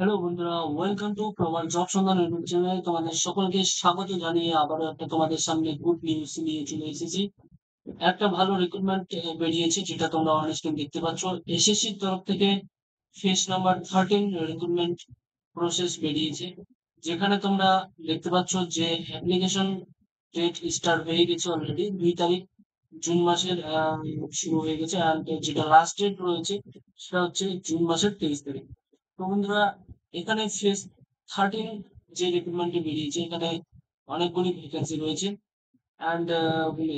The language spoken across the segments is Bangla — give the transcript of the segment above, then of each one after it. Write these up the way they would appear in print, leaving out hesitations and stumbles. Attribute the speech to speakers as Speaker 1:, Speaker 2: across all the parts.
Speaker 1: হ্যালো বন্ধুরা, ওয়েলকাম টু প্রবাল জব সন্ধান ইউটিউব চ্যানেলে তোমাদের সকলকে স্বাগত জানিয়ে আবারও একটা তোমাদের সামনে গুড নিউজ নিয়ে চলে এসেছি। একটা ভালো রিক্রুটমেন্ট বেরিয়েছে, যেটা তোমরা অন স্ক্রিন দেখতে পাচ্ছ। এসএসসির তরফ থেকে ফেজ নাম্বার 13 রিক্রুটমেন্ট প্রসেস বেরিয়েছে, যেখানে তোমরা দেখতে পাচ্ছ যে অ্যাপ্লিকেশন ডেট স্টার্ট হয়ে গেছে অলরেডি 2 তারিখ জুন মাসের শুরু হয়ে গেছে। আর যেটা লাস্ট ডেট রয়েছে সেটা হচ্ছে জুন মাসের 23 তারিখ। তো বন্ধুরা, এখানে ফেজ 13 যে রিক্রুটমেন্টটি বেরিয়েছে, এখানে অনেকগুলি ভ্যাকেন্সি রয়েছে। অ্যান্ড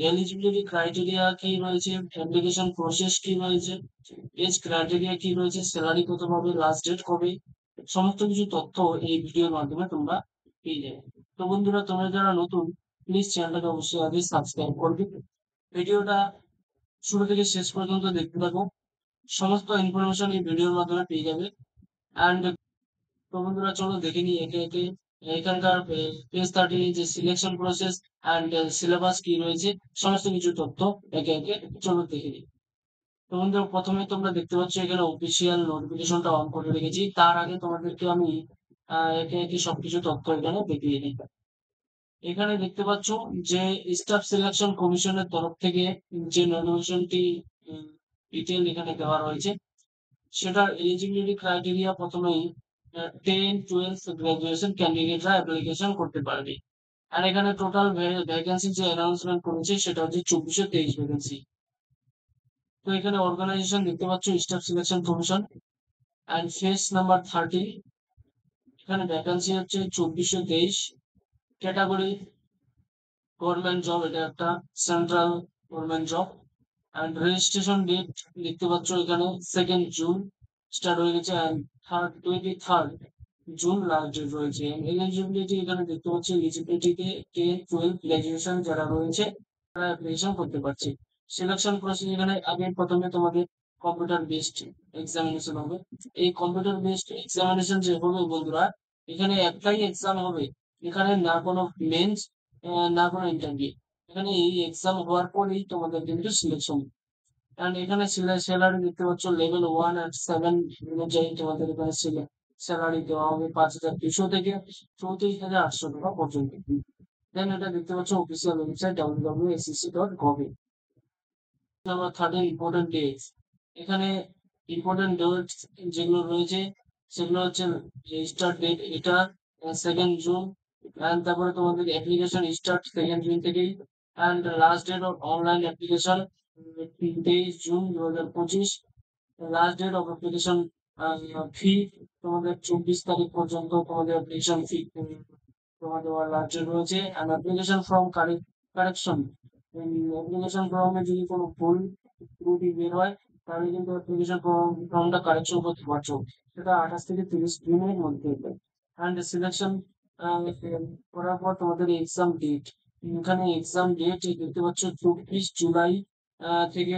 Speaker 1: এলিজিবিলিটি ক্রাইটেরিয়া কি রয়েছে, অ্যাপ্লিকেশন প্রসেস কি রয়েছে, এজ ক্রাইটেরিয়া কি রয়েছে, স্যালারি কত পাবে, লাস্ট ডেট কবে, সমস্ত কিছু তথ্য এই ভিডিওর মাধ্যমে তোমরা পেয়ে যাবে। তো বন্ধুরা, তোমরা যারা নতুন, প্লিজ চ্যানেলটাকে অবশ্যই আগে সাবস্ক্রাইব করবে। ভিডিওটা শুরু থেকে শেষ পর্যন্ত দেখতে থাকো, সমস্ত ইনফরমেশন এই ভিডিওর মাধ্যমে পেয়ে যাবে। অ্যান্ড তো বন্ধুরা, চলো দেখে নিই একে একে এখানকার পেজ 13 যে সিলেকশন প্রসেস অ্যান্ড সিলেবাস কি রয়েছে, সমস্ত কিছু তথ্য একে একে চলো দেখে নিই। তো বন্ধুরা, প্রথমে তোমরা দেখতে পাচ্ছ এখানে অফিসিয়াল নোটিফিকেশনটা অন করে রেখেছি। তার আগে তোমাদেরকে আমি একে একে সবকিছু তথ্য এখানে দেখিয়ে দিই। এখানে দেখতে পাচ্ছ যে স্টাফ সিলেকশন কমিশনের তরফ থেকে যে নোটিফিকেশনটি ডিটেল এখানে দেওয়া রয়েছে, সেটার এলিজিবিলিটি ক্রাইটেরিয়া প্রথমেই 10-12 গ্রাজুয়েশন ক্যান্ডিডেটরা অ্যাপ্লিকেশন করতে পারবে। আর এখানে টোটাল ভ্যাকেন্সি যে অ্যানাউন্সমেন্ট করেছে সেটা হচ্ছে 2423 ভ্যাকেন্সি। তো এখানে অর্গানাইজেশন দেখতে পাচ্ছ staff selection commission and phase number 30। এখানে ভ্যাকেন্সি হচ্ছে 2423। ক্যাটাগরি গভর্নমেন্ট জব, এটা একটা central government job. And registration date দেখতে পাচ্ছ এখানে 2nd জুন স্টার্ট হয়ে গেছে, and 23rd June last date রয়েছে। এলিজিবিলিটি এখানে দেখতে পাচ্ছি, এলিজিবিলিটিতে 10-12 গ্রাজুয়েশন যারা রয়েছে তারা অ্যাপ্লিকেশন করতে পারছে। সিলেকশন প্রসেস এখানে আগে প্রথমে তোমাদের কম্পিউটার বেসড এক্সামিনেশন হবে। এই কম্পিউটার বেসড এক্সামিনেশন যে হবে বন্ধুরা, এখানে একটাই এক্সাম হবে। এখানে না কোনো মেন্স, না কোনো ইন্টারভিউ। এখানে এই এক্সাম হওয়ার পরেই তোমাদের কিন্তু সিলেকশন। কারণ এখানে স্যালারি দেখতে পাচ্ছ লেভেল 1 আর 7 অনুযায়ী তোমাদের এখানে স্যালারি দেওয়া হবে 5,200 থেকে 34,800 টাকা পর্যন্ত। দেন এটা দেখতে পাচ্ছ অফিসিয়াল ওয়েবসাইট www.scc.gov এ। Number 13 important dates. এখানে ইম্পর্টেন্ট ডেটস যেগুলো রয়েছে সেগুলো হচ্ছে স্টার্ট ডেট এটা 2nd জুন, অ্যান্ড তারপরে তোমাদের অ্যাপ্লিকেশন স্টার্ট 2nd জুন থেকেই, and last date of online application 23 June 2025। Last date of application fee তোমাদের 24 তারিখ পর্যন্ত তোমাদের অ্যাপ্লিকেশন ফি তোমাদের লাস্ট ডেট রয়েছে। And application form correction, application ফর্মে যদি কোনো ভুল ত্রুটি বের হয় তাহলে কিন্তু অ্যাপ্লিকেশন ফর্মটা কারেকশন করতে পারছো, সেটা 28 থেকে 30 দিনের মধ্যে। অ্যান্ড সিলেকশন করার পর তোমাদের এক্সাম ডেট, এখানে এক্সাম ডেট দেখতে পাচ্ছ 24 জুলাই থেকে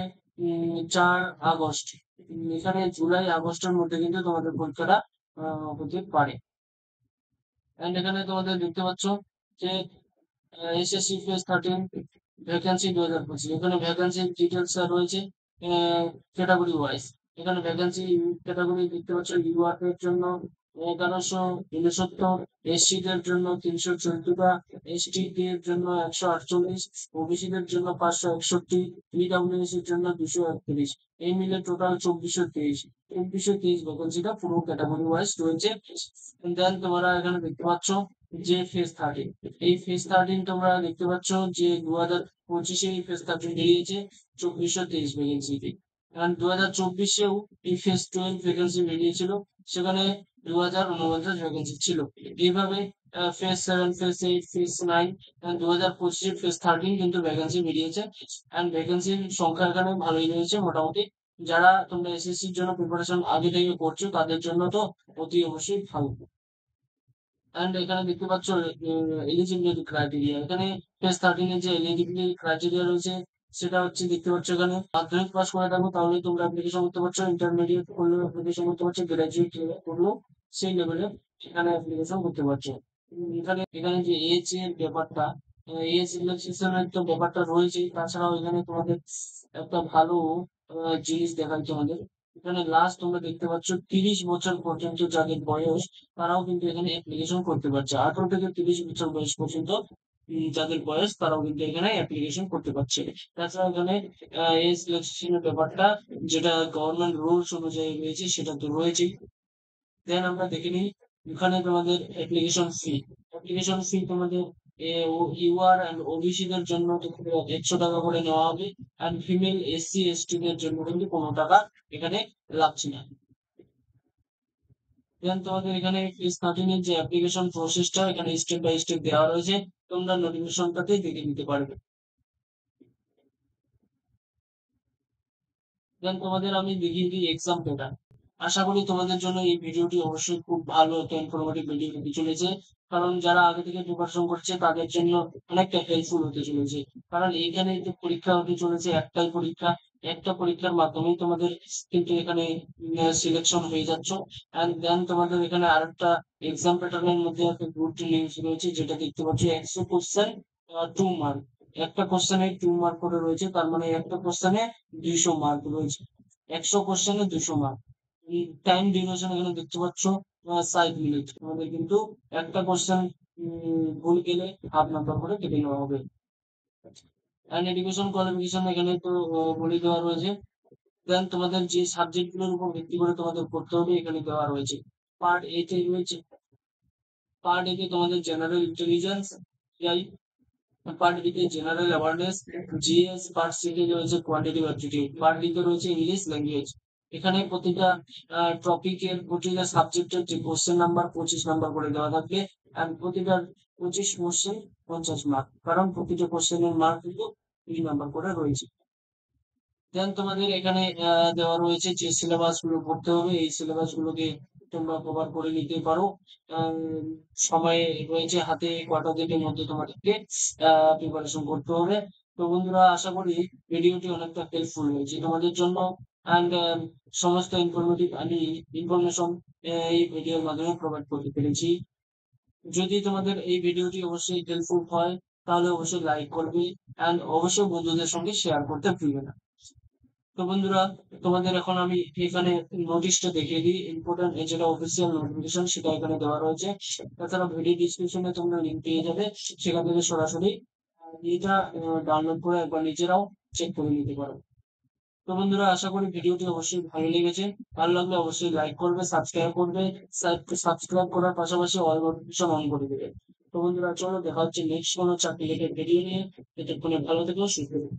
Speaker 1: 4 আগস্ট। এখানে জুলাই আগস্টের মধ্যে কিন্তু তোমাদের পরীক্ষাটা হতে পারে। অ্যান্ড এখানে তোমাদের দেখতে পাচ্ছ যে এসএসসি ফেজ 13 ভ্যাকেন্সি 2025। এখানে ভ্যাকেন্সি ডিটেলস রয়েছে ক্যাটাগরি ওয়াইজ। এখানে ভ্যাকেন্সি ক্যাটাগরি দেখতে পাচ্ছ, ইউআর এর জন্য 1169, এসসি দের জন্য 314টা, এসটি এর জন্য 148, ওবিসি দের জন্য 561, ইডব্লিউএস এর জন্য 231। এই মিলে টোটাল 2423 ভ্যাকেন্সিটা পুরো ক্যাটাগরি ওয়াইজ রয়েছে। দেন তোমরা এখানে দেখতে পাচ্ছ যে ফেজ 13, এই ফেজ 13 তোমরা দেখতে পাচ্ছ যে 2025-এ এই ফেজ 13 বেরিয়েছে 2423 ভ্যাকেন্সিতে। কারণ 2024-এও এই ফেজ 12 ভ্যাকেন্সি বেরিয়েছিল, সেখানে 2049 ভ্যাকেন্সি ছিল। এইভাবে ফেজ 7, ফেজ 8, ফেজ 9, 2025 ফেজ 13 কিন্তু ভ্যাকেন্সি বেরিয়েছে। অ্যান্ড ভ্যাকেন্সির সংখ্যা এখানে ভালোই রয়েছে মোটামুটি। যারা তোমরা এসএসসির জন্য প্রিপারেশন আগে থেকে করছো তাদের জন্য তো অতি অবশ্যই ভালো। অ্যান্ড এখানে দেখতে পাচ্ছ এলিজিবিলিটি ক্রাইটেরিয়া। এখানে ফেজ 13 এর যে এলিজিবিলিটি ক্রাইটেরিয়া রয়েছে সেটা হচ্ছে দেখতে পাচ্ছ, এখানে মাধ্যমিক পাস করে থাকো তাহলে তোমরা অ্যাপ্লিকেশন করতে পারছো, ইন্টারমিডিয়েট করলেও অ্যাপ্লিকেশন করতে পারছো, গ্রাজুয়েট করলেও সেই লেভেলে এখানে অ্যাপ্লিকেশন করতে পারছো। এখানে এখানে যে এজ এর ব্যাপারটা, এজ রিল্যাক্সেশনের তো ব্যাপারটা রয়েছেই, তাছাড়াও এখানে তোমাদের একটা ভালো জিনিস দেখায় তোমাদের। এখানে লাস্ট তোমরা দেখতে পাচ্ছ 30 বছর পর্যন্ত যাদের বয়স তারাও কিন্তু এখানে অ্যাপ্লিকেশন করতে পারছে। 18 থেকে 30 বছর বয়স পর্যন্ত যাদের বয়স তারাও কিন্তু এখানে অ্যাপ্লিকেশন করতে পারছে। তাছাড়া এখানে এজ রিল্যাক্সেশনের ব্যাপারটা যেটা গভর্নমেন্ট রুলস অনুযায়ী রয়েছে সেটা তো রয়েছেই। দেন আমরা দেখে নিই এখানে তোমাদের অ্যাপ্লিকেশন ফি তোমাদের ইউআর অ্যান্ড ওবিসি দের জন্য 100 টাকা করে নেওয়া হবে, অ্যান্ড ফিমেল এসসি এসটি দের জন্য কিন্তু কোনো টাকা এখানে লাগছে না। দেন তোমাদের এখানে ফিস 13 এর যে অ্যাপ্লিকেশন প্রসেসটা এখানে স্টেপ বাই স্টেপ দেওয়া রয়েছে, তোমরা নোটিফিকেশনটাতেই দেখে নিতে পারবে। দেন তোমাদের আমি দেখিয়ে দিই এক্সাম প্যাটার্ন। আশা করি তোমাদের জন্য এই ভিডিওটি অবশ্যই খুব ভালো একটা ইনফরমেটিভ ভিডিও হতে চলেছে, কারণ যারা আগে থেকে প্রিপারেশন করছে তাদের জন্য অনেকটা হেল্পফুল হতে চলেছে। কারণ এইখানে যে পরীক্ষা হতে চলেছে একটাই পরীক্ষা, একটা পরীক্ষার মাধ্যমেই তোমাদের কিন্তু এখানে সিলেকশন হয়ে যাচ্ছ। অ্যান্ড দেন তোমাদের এখানে আরেকটা এক্সাম প্যাটার্নের মধ্যে একটা গুড নিউজ রয়েছে, যেটা দেখতে পাচ্ছ 100 কোশ্চেন 2 মার্ক। একটা কোশ্চেনে 2 মার্ক করে রয়েছে, তার মানে একটা কোশ্চেনে 200 মার্ক রয়েছে। 100 কোশ্চেনে 200 মার্ক। টাইম ডিউরেশন এখানে দেখতে পাচ্ছ 60 মিনিট। তোমাদের কিন্তু একটা কোশ্চেন ভুল গেলে হাফ নাম্বার করে কেটে নেওয়া হবে। অ্যান্ড এডুকেশন কোয়ালিফিকেশন এখানে তো বলে দেওয়া রয়েছে। দেন তোমাদের যে সাবজেক্ট গুলোর উপর ভিত্তি করে তোমাদের পড়তে হবে এখানে দেওয়া রয়েছে। পার্ট এ তে রয়েছে, পার্ট এ তে তোমাদের জেনারেল ইন্টেলিজেন্স, পার্ট বি তে general awareness, GS, part C তে রয়েছে কোয়ান্টিটিভ অ্যাপটিটিউড, পার্ট ডি তে রয়েছে ইংলিশ ল্যাঙ্গুয়েজ। এখানে প্রতিটা টপিকের প্রতিটা সাবজেক্টের যে কোশ্চেন নাম্বার 25 নাম্বার করে দেওয়া থাকবে, আর প্রতিটা 25 কোশ্চেন 50 মার্ক, কারণ প্রতিটা কোশ্চেনের মার্ক কিন্তু 3 নাম্বার করে রয়েছে। দেন তোমাদের এখানে দেওয়া রয়েছে যে সিলেবাস গুলো পড়তে হবে, এই সিলেবাস গুলোকে তোমরা কভার করে নিতে পারো। আম, সময় রয়েছে হাতে, কটা দিনের মধ্যে তোমাদেরকে প্রিপারেশন করতে হবে। তো বন্ধুরা আশা করি ভিডিওটি অনেকটা হেল্পফুল হয়েছে তোমাদের জন্য, অ্যান্ড সমস্ত ইনফরমেটিভ আমি ইনফরমেশন এই ভিডিওর মাধ্যমে প্রোভাইড করতে পেরেছি। যদি তোমাদের এই ভিডিওটি অবশ্যই হেল্পফুল হয় তাহলে অবশ্যই লাইক করবে, অ্যান্ড অবশ্যই বন্ধুদের সঙ্গে শেয়ার করতে ভুলবে না। তো বন্ধুরা তোমাদের এখন আমি এখানে নোটিশটা দেখিয়ে দিই, ইম্পর্টেন্ট যেটা অফিসিয়াল নোটিফিকেশন সেটা এখানে দেওয়া রয়েছে। তাছাড়া ভিডিও ডিসক্রিপশনে তোমরা লিঙ্ক পেয়ে যাবে, সেখান থেকে সরাসরি এটা ডাউনলোড করে একবার নিজেরাও চেক করে নিতে পারো। তো বন্ধুরা আশা করি ভিডিওটি অবশ্যই ভালো লেগেছে। ভালো লাগলে অবশ্যই লাইক করবে, সাবস্ক্রাইব করবে, সাবস্ক্রাইব করার পাশাপাশি অল নোটিফিকেশন অন করে দেবে। তো বন্ধুরা চলো দেখা হচ্ছে নেক্সট কোনো চাকরি রিলেটেড ভিডিও নিয়ে। ততক্ষণে ভালো থেকো, সুস্থ থেকো।